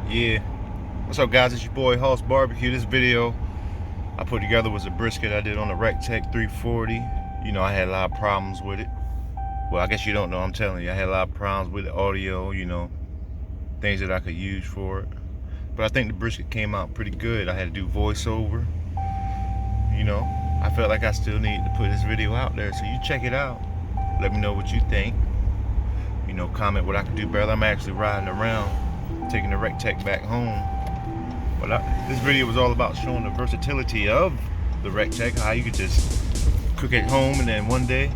Yeah. What's up, guys? It's your boy HauseBBQ. This video I put together was a brisket I did on the Rectech 340. You know, I had a lot of problems with it. Well, I guess you don't know, I'm telling you. I had a lot of problems with the audio, things that I could use for it. But I think the brisket came out pretty good. I had to do voiceover. I felt like I still needed to put this video out there. So you check it out. Let me know what you think. Comment what I could do better. I'm actually riding around, taking the Rectech back home. But this video was all about showing the versatility of the Rectech, how you could just cook at home and then one day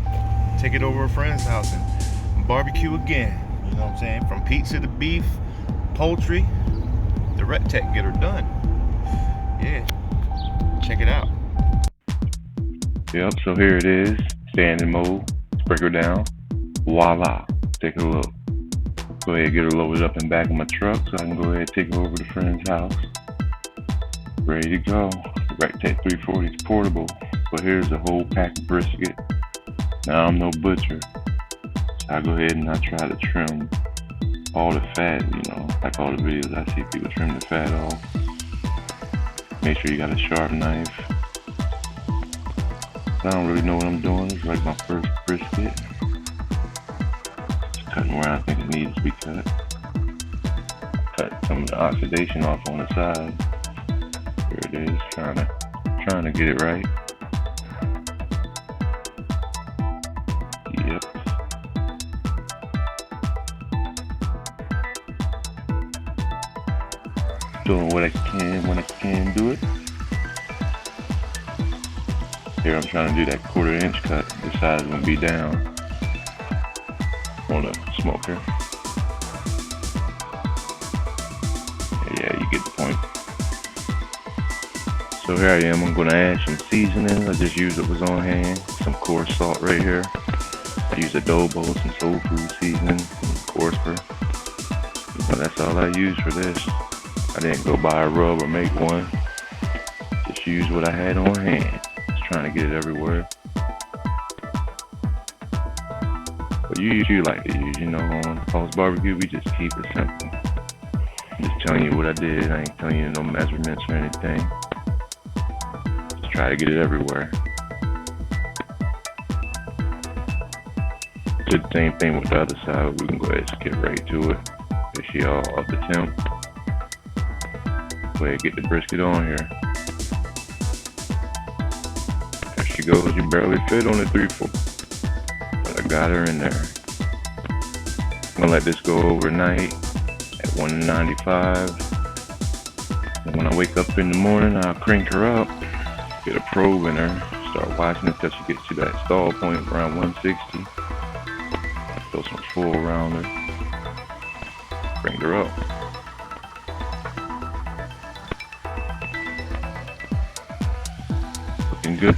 take it over to a friend's house and barbecue again. You know what I'm saying? From pizza to beef, poultry, the Rectech get her done. Yeah, check it out. Yep, so here it is, standing mode, sprinkle down, voila, take a look. Go ahead and get her loaded up in back of my truck so I can go ahead and take her over to a friend's house. Ready to go. The Rectech 340 is portable, but here's a whole pack of brisket. Now I'm no butcher, so I go ahead and I try to trim all the fat, like all the videos I see people trim the fat off. Make sure you got a sharp knife. I don't really know what I'm doing. It's like my first brisket. Just cutting where I think it needs to be cut. Cut some of the oxidation off on the side. Here it is, trying to get it right. Yep. Doing what I can when I can do it. Here I'm trying to do that 1/4 inch cut. This side is gonna be down on the smoker. Yeah, you get the point. So here I am. I'm gonna add some seasoning. I just used what was on hand. Some coarse salt right here. I use adobo, some soul food seasoning, some coarse pepper. But that's all I use for this. I didn't go buy a rub or make one. Just use what I had on hand. Trying to get it everywhere. But you like to use, on HauseBBQ, we just keep it simple. I'm just telling you what I did. I ain't telling you no measurements or anything. Just try to get it everywhere. Did the same thing with the other side. We can go ahead and skip right to it. Is she all up the temp? Go ahead and get the brisket on here. She goes, you barely fit on the 340, but I got her in there. I'm gonna let this go overnight at 195. And when I wake up in the morning, I'll crank her up, get a probe in her, start watching it until she gets to that stall point around 160. Throw some full around her, crank her up. Looking good.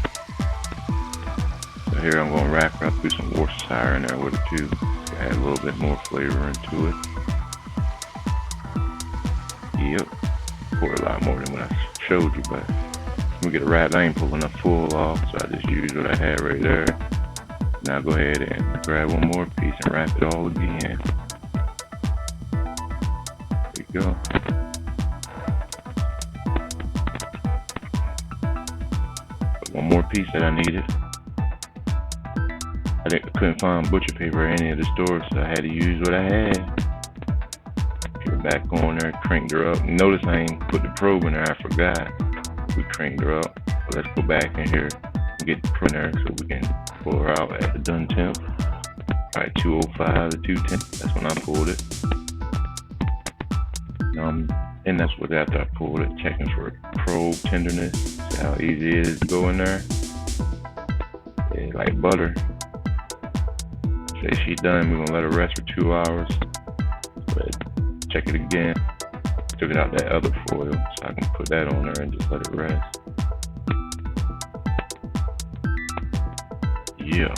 Here I'm going to wrap her up, do some Worcestershire in there with it too. So add a little bit more flavor into it. Yep, poured a lot more than what I showed you, but when we get it wrapped, I ain't pulling a full off, so I just used what I had right there. Now go ahead and grab one more piece and wrap it all again. There you go. One more piece that I needed. I couldn't find butcher paper in any of the stores, so I had to use what I had. Put her back on there, cranked her up. Notice I ain't put the probe in there, I forgot. We cranked her up. So let's go back in here and get the print there so we can pull her out at the done temp. Alright, 205 to 210. That's when I pulled it. And that's what after I pulled it, checking for probe tenderness. See how easy it is to go in there. Yeah, like butter. Say she's done, we're gonna let her rest for 2 hours. But check it again. Took it out that other foil so I can put that on there and just let it rest. Yeah.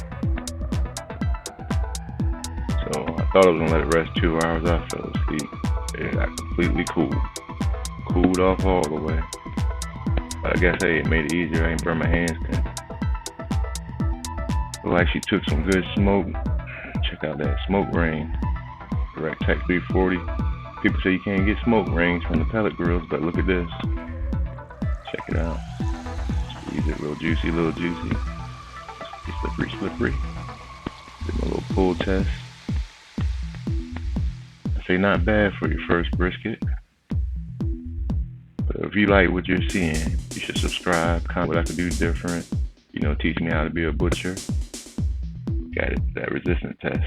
So I thought I was gonna let it rest 2 hours. I fell asleep. It got completely cool. Cooled off all the way. But I guess hey, it made it easier. I ain't burn my hands then. Looked like she took some good smoke. Check out that smoke ring. Rectech 340. People say you can't get smoke rings from the pellet grills, but look at this. Check it out. Squeeze it, real juicy, little juicy. It's slippery, slippery. Give a little pull test. I say not bad for your first brisket. But if you like what you're seeing, you should subscribe, comment what I can do different. Teach me how to be a butcher. Got it, that resistance test.